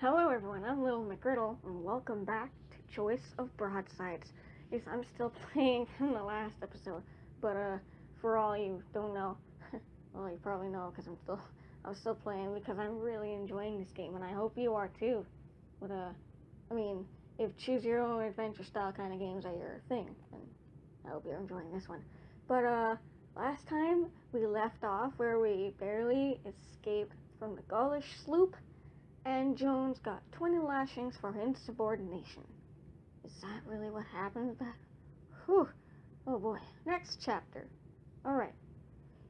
Hello everyone, I'm Little McGriddle, and welcome back to Choice of Broadsides. Yes, I'm still playing from the last episode, but for all you don't know, well, you probably know because I'm still playing because I'm really enjoying this game, and I hope you are too. But if choose your own adventure style kind of games are your thing, then I hope you're enjoying this one. But last time we left off where we barely escaped from the Gaulish sloop, and Jones got 20 lashings for insubordination. Is that really what happened? Whew. Oh boy. Next chapter. Alright.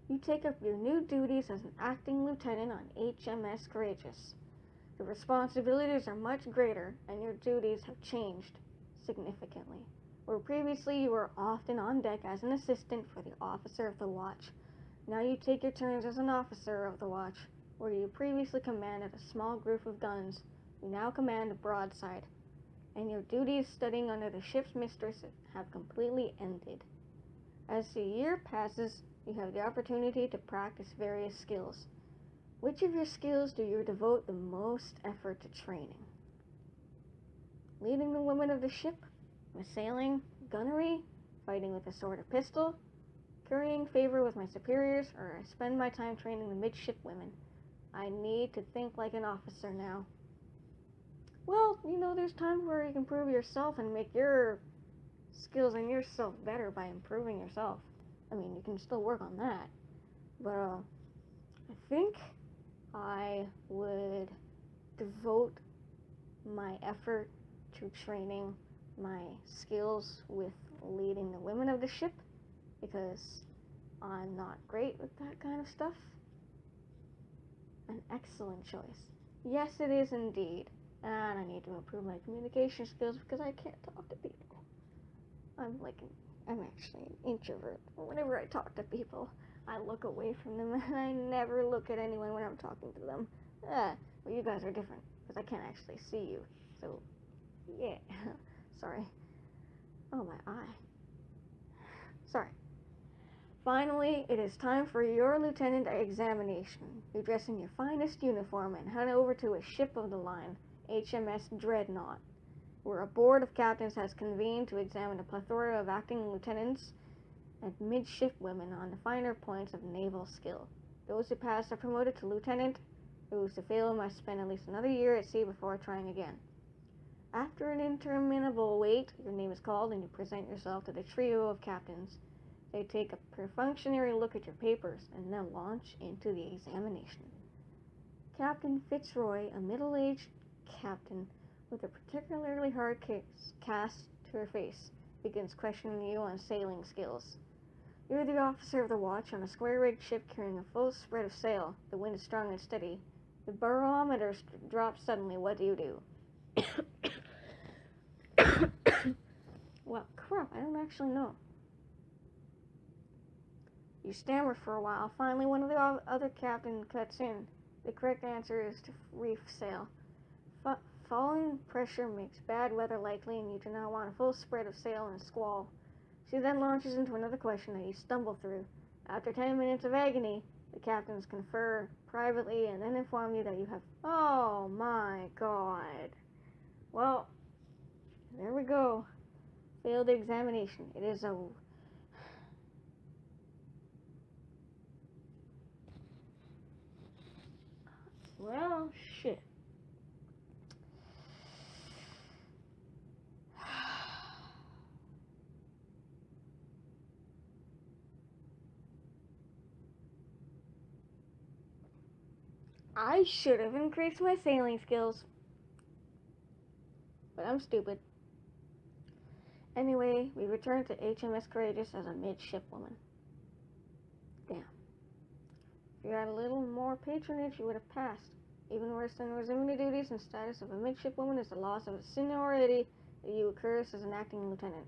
You take up your new duties as an acting lieutenant on HMS Courageous. The responsibilities are much greater, and your duties have changed significantly. Where previously you were often on deck as an assistant for the officer of the watch, now you take your turns as an officer of the watch. Where you previously commanded a small group of guns, you now command a broadside, and your duties studying under the ship's mistress have completely ended. As the year passes, you have the opportunity to practice various skills. Which of your skills do you devote the most effort to training? Leading the women of the ship, sailing, gunnery, fighting with a sword or pistol, currying favor with my superiors, or I spend my time training the midshipwomen. I need to think like an officer now. Well, there's times where you can prove yourself and make your skills and yourself better by improving yourself. You can still work on that. But, I think I would devote my effort to training my skills with leading the women of the ship, because I'm not great with that kind of stuff. An excellent choice. Yes, it is indeed. And I need to improve my communication skills because I can't talk to people. I'm actually an introvert. Whenever I talk to people, I look away from them and I never look at anyone when I'm talking to them. Well, you guys are different because I can't actually see you. So, yeah. Sorry. Oh, my eye. Sorry. Finally, it is time for your lieutenant examination. You dress in your finest uniform and head over to a ship of the line, HMS Dreadnought, where a board of captains has convened to examine a plethora of acting lieutenants and midshipwomen on the finer points of naval skill. Those who pass are promoted to lieutenant. Those who fail must spend at least another year at sea before trying again. After an interminable wait, your name is called and you present yourself to the trio of captains. They take a perfunctory look at your papers and then launch into the examination. Captain Fitzroy, a middle-aged captain with a particularly hard cast to her face, begins questioning you on sailing skills. You're the officer of the watch on a square-rigged ship carrying a full spread of sail. The wind is strong and steady. The barometer drops suddenly. What do you do? Well, crap, I don't actually know. You stammer for a while. Finally, one of the other captain cuts in. The correct answer is to reef sail. Falling pressure makes bad weather likely, and you do not want a full spread of sail in a squall. She then launches into another question that you stumble through. After 10 minutes of agony, the captains confer privately and then inform you that you have... Oh my god. Well, there we go. Failed examination. It is a... Well, shit. I should have increased my sailing skills. But I'm stupid. Anyway, we returned to HMS Courageous as a midshipwoman. Damn. If you had a little more patronage, you would have passed. Even worse than resuming the duties and status of a midshipwoman is the loss of a seniority that you occurs as an acting lieutenant.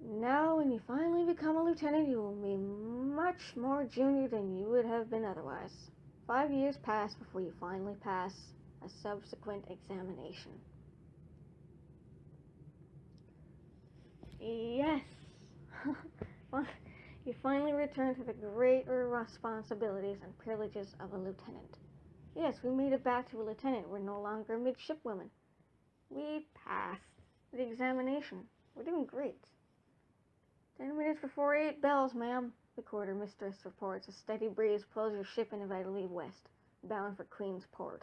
Now, when you finally become a lieutenant, you will be much more junior than you would have been otherwise. 5 years pass before you finally pass a subsequent examination. Yes! You finally return to the greater responsibilities and privileges of a lieutenant. Yes, we made it back to a lieutenant. We're no longer midshipwomen. We passed the examination. We're doing great. 10 minutes before 8 bells, ma'am, the quartermistress reports. A steady breeze pulls your ship inevitably west, bound for Queensport.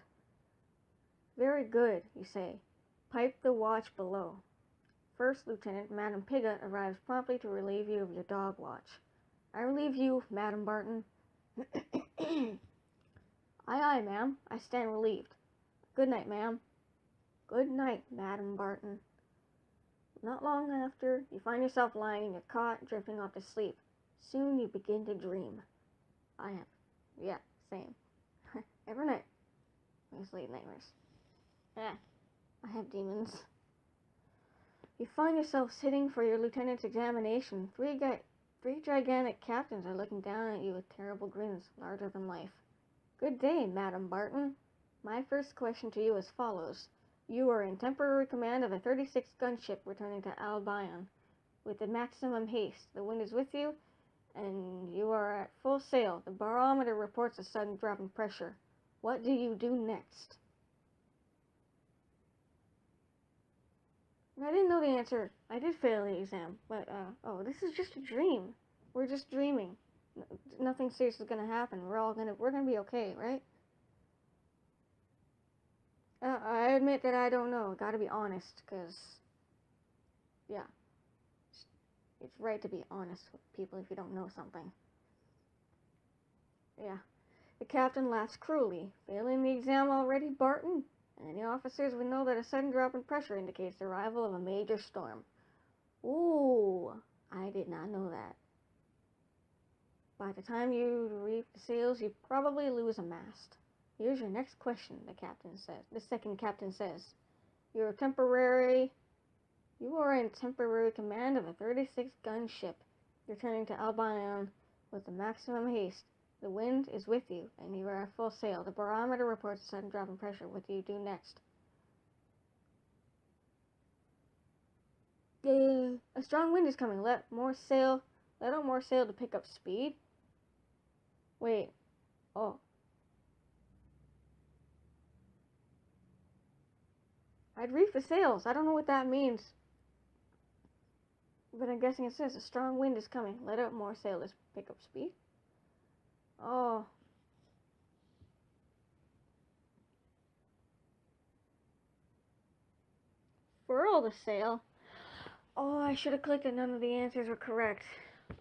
Very good, you say. Pipe the watch below. First Lieutenant Madame PIGOT arrives promptly to relieve you of your dog watch. I relieve you, Madame Barton. Aye, aye, ma'am. I stand relieved. Good night, ma'am. Good night, Madame Barton. Not long after, you find yourself lying in your cot, drifting off to sleep. Soon you begin to dream. I have. Yeah, same. Every night. I sleep nightmares. I have demons. You find yourself sitting for your lieutenant's examination. Three gigantic captains are looking down at you with terrible grins, larger than life. Good day, Madame Barton. My first question to you is as follows. You are in temporary command of a 36 gunship returning to Albion with the maximum haste. The wind is with you, and you are at full sail. The barometer reports a sudden drop in pressure. What do you do next? I didn't know the answer. I did fail the exam, but, oh, this is just a dream. We're just dreaming. Nothing serious is gonna happen. We're gonna be okay, right? I admit that I don't know. Gotta be honest, cause, yeah. It's right to be honest with people if you don't know something. Yeah. The captain laughs cruelly. Failing the exam already, Barton? Any officers would know that a sudden drop in pressure indicates the arrival of a major storm. Ooh, I did not know that. By the time you reef the sails, you probably lose a mast. Here's your next question, the second captain says. You are in temporary command of a 36 gun ship, returning to Albion with the maximum haste. The wind is with you, and you are at full sail. The barometer reports a sudden drop in pressure. What do you do next? A strong wind is coming. Let out more sail to pick up speed. Wait. Oh. I'd reef the sails. I don't know what that means. But I'm guessing it says a strong wind is coming. Let out more sail to pick up speed. Oh. Furl the sail. Oh, I should have clicked it. None of the answers were correct.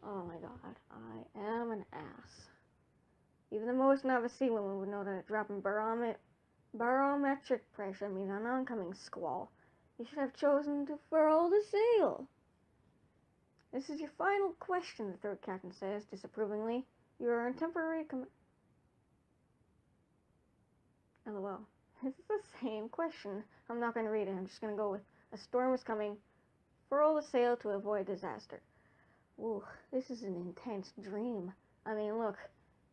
Oh my god. I am an ass. Even the most novice sea woman would know that a drop in barometric pressure means an oncoming squall. You should have chosen to furl the sail. This is your final question, the third captain says, disapprovingly. You are in temporary command. LOL. This is the same question. I'm not going to read it. I'm just going to go with, a storm is coming. Furl the sail to avoid disaster. Ooh, this is an intense dream. I mean, look.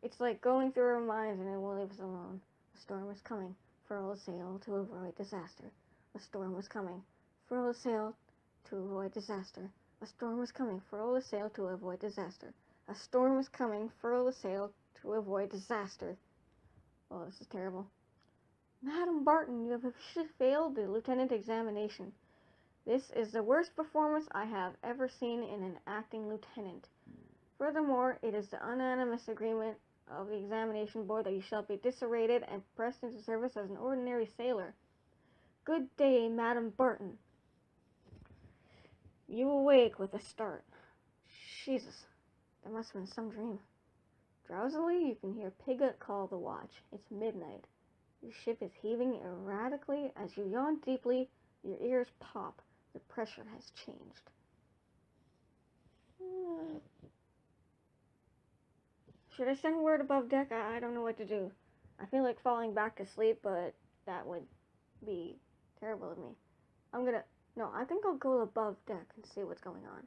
It's like going through our minds and it won't leave us alone. A storm is coming. Furl the sail to avoid disaster. A storm is coming. Furl the sail to avoid disaster. A storm is coming. Furl the sail to avoid disaster. A storm is coming. Furl the sail to avoid disaster. Oh, this is terrible. Madame Barton, you have failed the lieutenant examination. This is the worst performance I have ever seen in an acting lieutenant. Furthermore, it is the unanimous agreement of the examination board that you shall be disrated and pressed into service as an ordinary sailor. Good day, Madame Barton. You awake with a start. Jesus, that must have been some dream. Drowsily, you can hear PIGOT call the watch. It's midnight. Your ship is heaving erratically. As you yawn deeply, your ears pop. The pressure has changed. Should I send word above deck? I don't know what to do. I feel like falling back to sleep, but that would be terrible of me. I think I'll go above deck and see what's going on.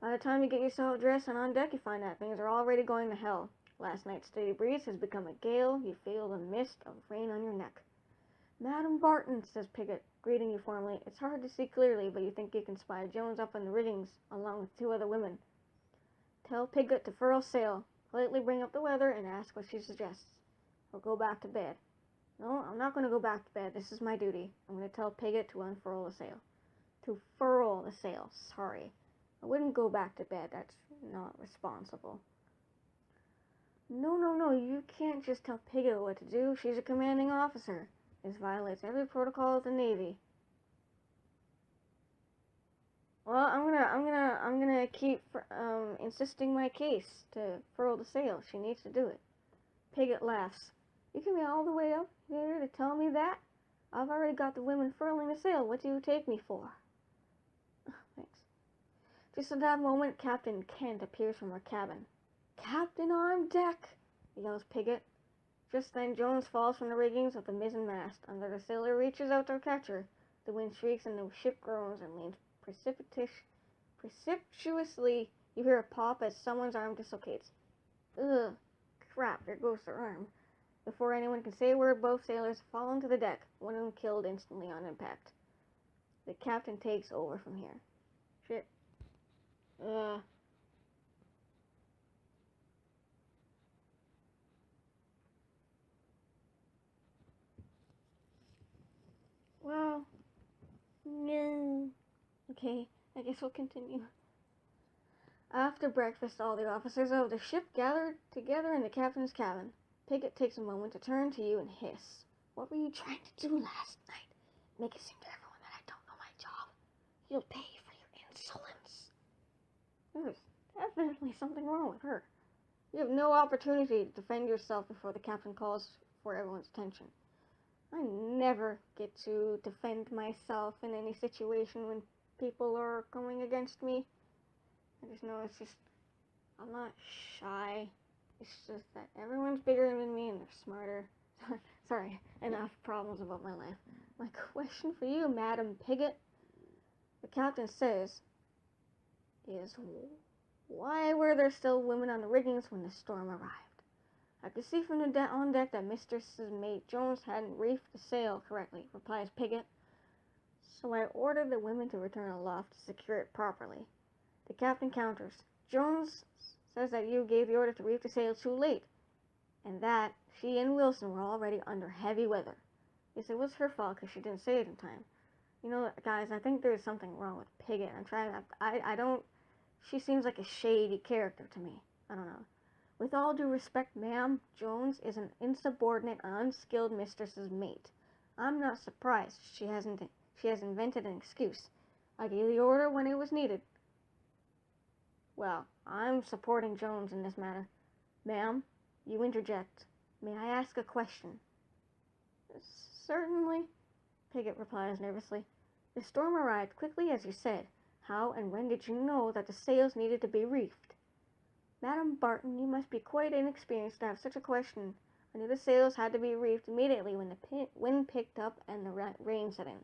By the time you get yourself dressed and on deck, you find that things are already going to hell. Last night's steady breeze has become a gale. You feel the mist of rain on your neck. Madame Barton, says PIGOT, greeting you formally. It's hard to see clearly, but you think you can spy Jones up in the riggings, along with 2 other women. Tell PIGOT to furl sail. Politely bring up the weather and ask what she suggests. Or go back to bed. No, I'm not going to go back to bed. This is my duty. I'm going to tell PIGOT to unfurl the sail. To furl the sail, sorry. I wouldn't go back to bed. That's not responsible. No, you can't just tell PIGOT what to do. She's a commanding officer. This violates every protocol of the Navy. Well, I'm gonna keep insisting my case to furl the sail. She needs to do it. PIGOT laughs. You can be all the way up here to tell me that? I've already got the women furling the sail. What do you take me for? Thanks. Just at that moment, Captain Kent appears from her cabin. Captain on deck! Yells PIGOT. Just then, Jones falls from the riggings of the mizzen mast. Another sailor reaches out to catch her. The wind shrieks and the ship groans and leans precipitously. You hear a pop as someone's arm dislocates. Ugh, crap, there goes their arm. Before anyone can say a word, both sailors fall onto the deck, one of them killed instantly on impact. The captain takes over from here. Shit. Well, no. Okay, I guess we'll continue. After breakfast, all the officers of the ship gathered together in the captain's cabin. PIGOT takes a moment to turn to you and hiss. What were you trying to do last night? Make it seem to everyone that I don't know my job. You'll pay for your insolence. There's definitely something wrong with her. You have no opportunity to defend yourself before the captain calls for everyone's attention. I never get to defend myself in any situation when people are going against me. I just know I'm not shy. It's just that everyone's bigger than me and they're smarter. Sorry, enough problems about my life. My question for you, Madam PIGOT, the captain says, is why were there still women on the riggings when the storm arrived? I could see from the on deck that Mistress's mate Jones hadn't reefed the sail correctly, replies PIGOT. So I ordered the women to return aloft to secure it properly. The captain counters. Jones says that you gave the order to reef the sail too late, and that she and Wilson were already under heavy weather. Yes, it was her fault because she didn't say it in time. You know, guys, I think there's something wrong with PIGOT. She seems like a shady character to me. I don't know. With all due respect, ma'am, Jones is an insubordinate and unskilled mistress's mate. I'm not surprised she has invented an excuse. I gave the order when it was needed. Well, I'm supporting Jones in this matter. Ma'am, you interject. May I ask a question? Certainly, PIGOT replies nervously. The storm arrived quickly as you said. How and when did you know that the sails needed to be reefed? Madam Barton, you must be quite inexperienced to have such a question. I knew the sails had to be reefed immediately when the wind picked up and the rain set in.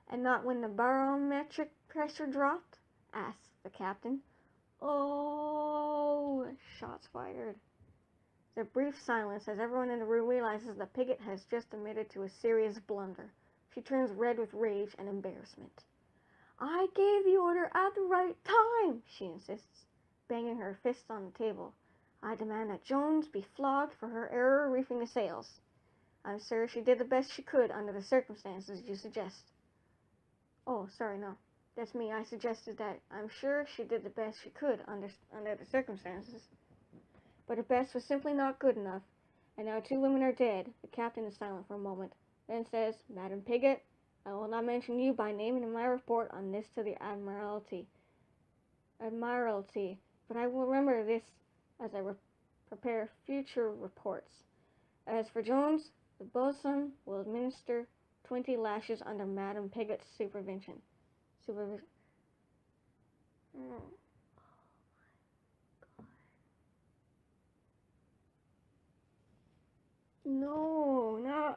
And not when the barometric pressure dropped? Asked the captain. Oh, shots fired. There's a brief silence as everyone in the room realizes that PIGOT has just admitted to a serious blunder. She turns red with rage and embarrassment. I gave the order at the right time, she insists, banging her fists on the table. I demand that Jones be flogged for her error reefing the sails. I'm sure she did the best she could under the circumstances you suggest. Oh, sorry, no. That's me. I suggested that I'm sure she did the best she could under the circumstances. But her best was simply not good enough, and now 2 women are dead. The captain is silent for a moment, then says, Madam PIGOT, I will not mention you by name in my report on this to the Admiralty, but I will remember this as I prepare future reports. As for Jones, the boatswain will administer 20 lashes under Madam PIGOT's supervision. Oh my God. No,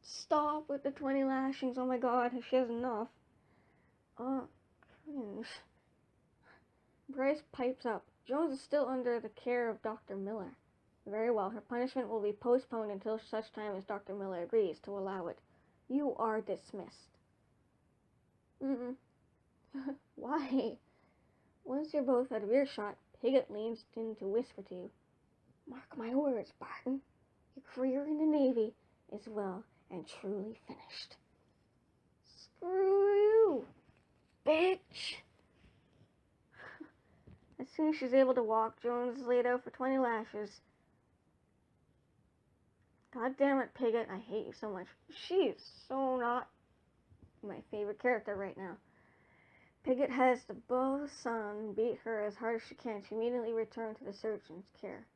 stop with the 20 lashings. Oh my God, she has enough. Cringe. Bryce pipes up. Jones is still under the care of Dr. Miller. Very well, her punishment will be postponed until such time as Dr. Miller agrees to allow it. You are dismissed. Why? Once you're both out of earshot, PIGOT leans in to whisper to you. Mark my words, Barton. Your career in the Navy is well and truly finished. Screw you, bitch! As soon as she's able to walk, Jones is laid out for 20 lashes. God damn it, Pigot, I hate you so much. She is so not my favorite character right now. Pigot has the bosun beat her as hard as she can. She immediately returned to the surgeon's care.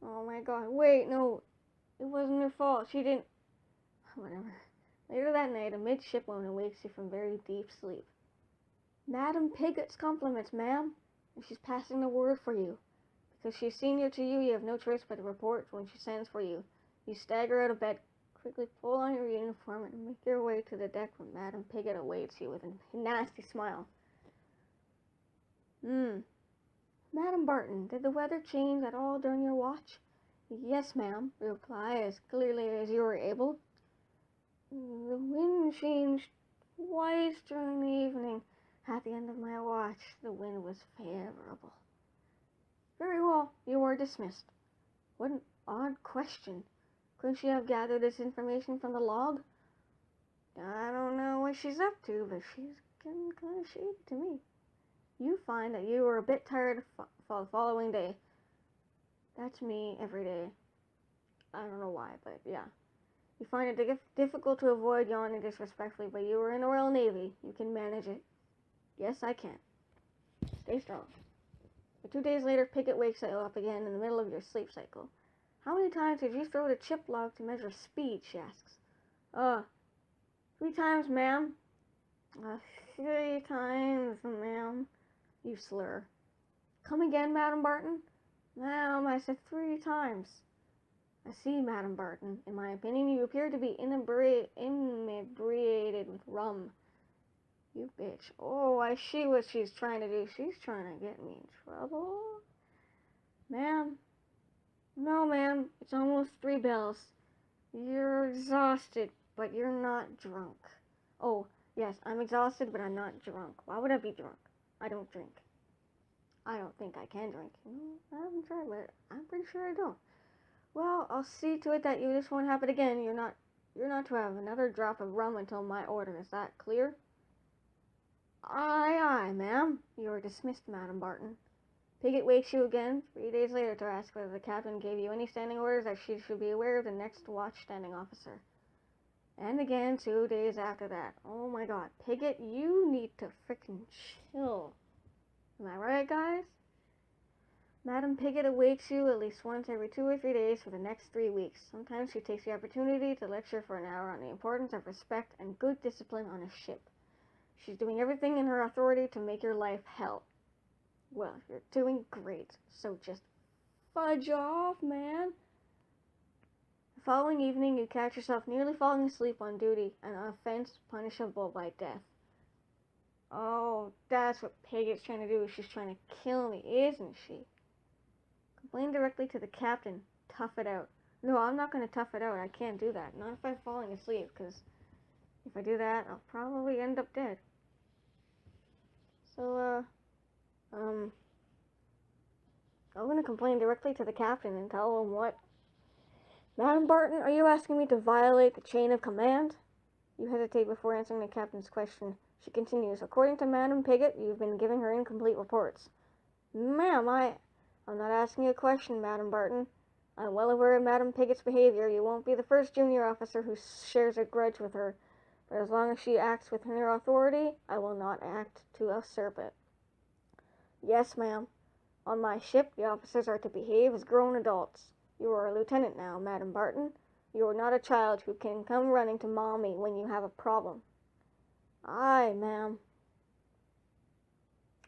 Oh my god, wait, no. It wasn't her fault. She didn't... Whatever. Later that night, a midshipwoman wakes you from very deep sleep. Madam Pigot's compliments, ma'am. And she's passing the word for you. Because she's senior to you, you have no choice but to report when she sends for you. You stagger out of bed, quickly pull on your uniform, and make your way to the deck where Madam Pigot awaits you with a nasty smile. Madam Barton, did the weather change at all during your watch? Yes, ma'am, reply as clearly as you were able. The wind changed twice during the evening. At the end of my watch, the wind was favorable. Very well, you are dismissed. What an odd question. Couldn't she have gathered this information from the log? I don't know what she's up to, but she's getting kind of shady to me. You find that you were a bit tired the following day. That's me every day. I don't know why, but yeah. You find it difficult to avoid yawning disrespectfully, but you were in the Royal Navy. You can manage it. Yes, I can. Stay strong. But 2 days later, Pigot wakes you up again in the middle of your sleep cycle. How many times did you throw the chip log to measure speed, she asks. 3 times, ma'am. 3 times, ma'am. You slur. Come again, Madam Barton? Ma'am, I said 3 times. I see, Madam Barton. In my opinion, you appear to be inebriated with rum. You bitch. Oh, I see what she's trying to do. She's trying to get me in trouble. Ma'am. No, ma'am. It's almost 3 bells. You're exhausted, but you're not drunk. Oh, yes, I'm exhausted, but I'm not drunk. Why would I be drunk? I don't drink. I don't think I can drink. I haven't tried, but I'm pretty sure I don't. Well, I'll see to it that this won't happen again. You're not to have another drop of rum until my order. Is that clear? Aye, aye, ma'am. You are dismissed, Madam Barton. Pigot wakes you again 3 days later to ask whether the captain gave you any standing orders that she should be aware of the next watch standing officer. And again 2 days after that. Oh my god, Pigot, you need to frickin' chill. Am I right, guys? Madam Pigot awaits you at least once every 2 or 3 days for the next 3 weeks. Sometimes she takes the opportunity to lecture for an hour on the importance of respect and good discipline on a ship. She's doing everything in her authority to make your life hell. Well, you're doing great, so just fudge off, man. The following evening, you catch yourself nearly falling asleep on duty, an offense punishable by death. Oh, that's what Pigot's trying to do. She's trying to kill me, isn't she? Complain directly to the captain. Tough it out. No, I'm not going to tough it out. I can't do that. Not if I'm falling asleep, because if I do that, I'll probably end up dead. So, I'm going to complain directly to the captain and tell him what. Madam Barton, are you asking me to violate the chain of command? You hesitate before answering the captain's question. She continues, according to Madam Pigot, you've been giving her incomplete reports. Ma'am, I'm not asking you a question, Madam Barton. I'm well aware of Madam Pigot's behavior. You won't be the first junior officer who shares a grudge with her. But as long as she acts within her authority, I will not act to usurp it. Yes, ma'am. On my ship, the officers are to behave as grown adults. You are a lieutenant now, Madam Barton. You are not a child who can come running to Mommy when you have a problem. Aye, ma'am.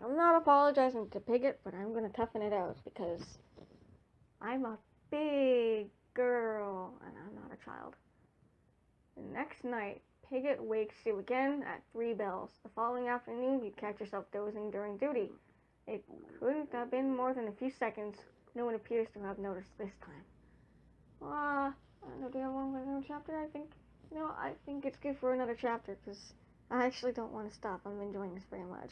I'm not apologizing to Pigot, but I'm going to toughen it out because I'm a big girl and I'm not a child. The next night, Pigot wakes you again at 3 bells. The following afternoon, you catch yourself dozing during duty. It couldn't have been more than a few seconds. No one appears to have noticed this time. I don't know, do you want another chapter? I think it's good for another chapter because I actually don't want to stop. I'm enjoying this very much.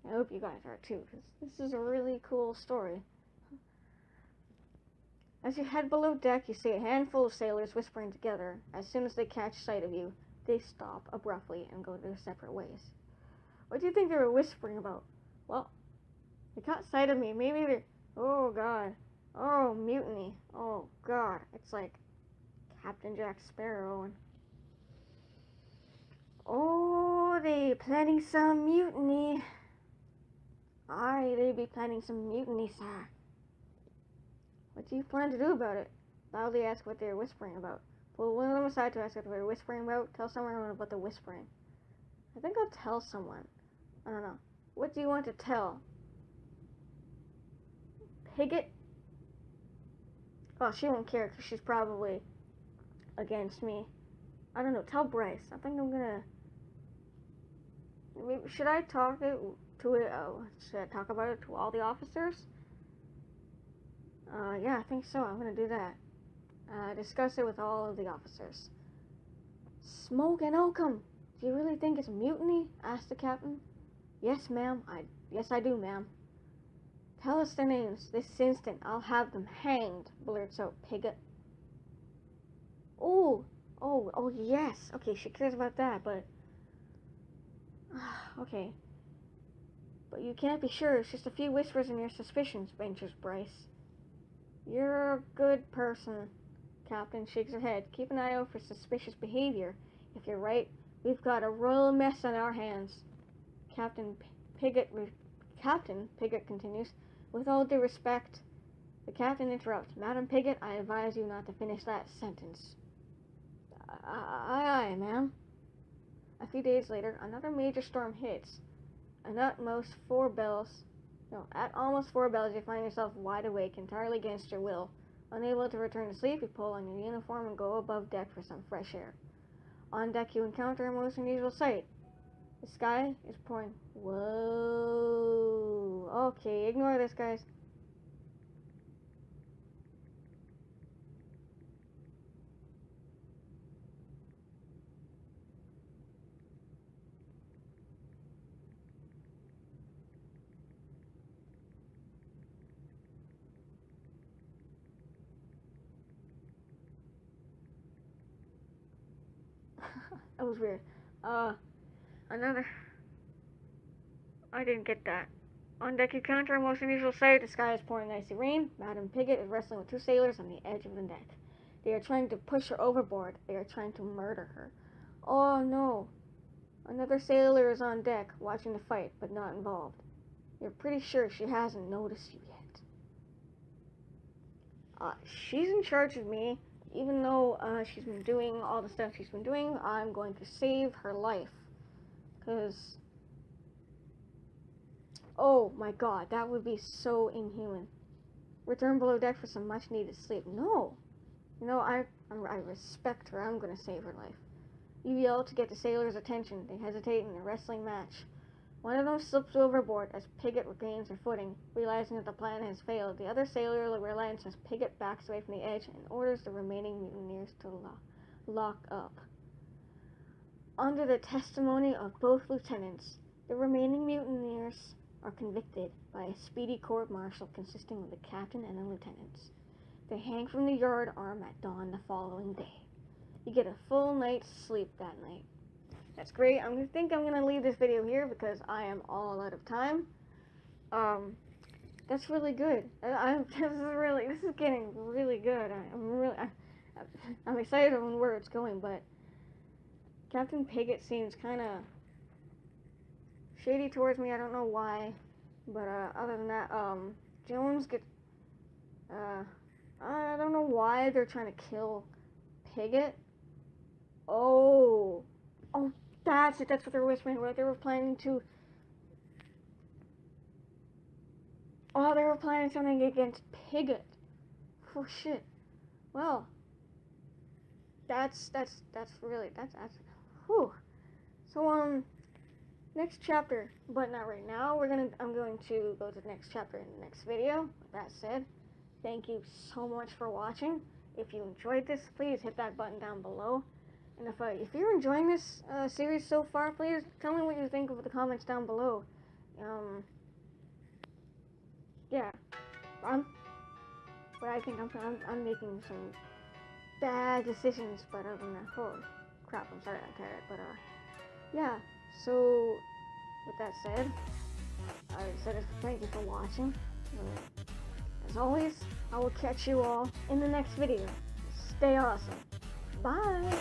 I hope you guys are too, because this is a really cool story. As you head below deck, you see a handful of sailors whispering together. As soon as they catch sight of you, they stop abruptly and go their separate ways. What do you think they were whispering about? Well, they caught sight of me. Maybe they're... Oh, God. Oh, mutiny. Oh, God. It's like Captain Jack Sparrow. And... Oh, they planning some mutiny. Aye, they be planning some mutiny, sir. What do you plan to do about it? Loudly ask what they are whispering about. Pull one of them aside to ask what they were whispering about. Tell someone about the whispering. I think I'll tell someone. I don't know. What do you want to tell? PIGOT? Well, she won't care because she's probably against me. I don't know. Tell Bryce. I think I'm gonna... Maybe, should I talk to it? Should I talk about it to all the officers? Yeah, I think so. I'm gonna do that. Discuss it with all of the officers. Smoke and Oakham! Do you really think it's mutiny? Asked the captain. Yes, ma'am. Yes, I do, ma'am. Tell us their names. This instant. I'll have them hanged, blurts out PIGOT. Oh, yes. Okay, she cares about that, but... okay. But you can't be sure. It's just a few whispers in your suspicions, ventures Bryce. You're a good person. Captain shakes her head. Keep an eye out for suspicious behavior. If you're right, we've got a royal mess on our hands. Captain PIGOT continues. With all due respect, the captain interrupts. Madam PIGOT, I advise you not to finish that sentence. Aye, ma'am. A few days later, another major storm hits. At almost 4 bells, you find yourself wide awake, entirely against your will. Unable to return to sleep, you pull on your uniform and go above deck for some fresh air. On deck, you encounter a most unusual sight. The sky is pouring. Whoa. Okay, ignore this, guys. That was weird. I didn't get that. On deck, you encounter a most unusual sight. The sky is pouring icy rain. Madam PIGOT is wrestling with 2 sailors on the edge of the deck. They are trying to push her overboard. They are trying to murder her. Oh no. Another sailor is on deck, watching the fight, but not involved. You're pretty sure she hasn't noticed you yet. She's in charge of me. Even though she's been doing all the stuff she's been doing, I'm going to save her life. Because... oh my god, that would be so inhuman. Return below deck for some much needed sleep. No! You know, I respect her. I'm going to save her life. You yell to get the sailors' attention. They hesitate in a wrestling match. One of them slips overboard as PIGOT regains her footing. Realizing that the plan has failed, the other sailor relents as PIGOT backs away from the edge and orders the remaining mutineers to lock up. Under the testimony of both lieutenants, the remaining mutineers are convicted by a speedy court-martial consisting of the captain and the lieutenants. They hang from the yard arm at dawn the following day. You get a full night's sleep that night. That's great. I think I'm gonna leave this video here because I am all out of time. That's really good. This is getting really good. I'm excited on where it's going, but Captain PIGOT seems kind of shady towards me. I don't know why, but other than that, Jones gets. I don't know why they're trying to kill PIGOT. Oh, that's it. That's what they were whispering about. They were planning to. Oh, they were planning something against PIGOT. Oh shit. Well, that's really. Whew. So next chapter, but not right now. I'm going to go to the next chapter in the next video. With that said, thank you so much for watching. If you enjoyed this, please hit that button down below. And if you're enjoying this series so far, please tell me what you think of the comments down below. Yeah. but I think I'm making some bad decisions. But other than that, oh crap, I'm sorry I carrot. But yeah. So with that said, thank you for watching. As always, I will catch you all in the next video. Stay awesome. Bye.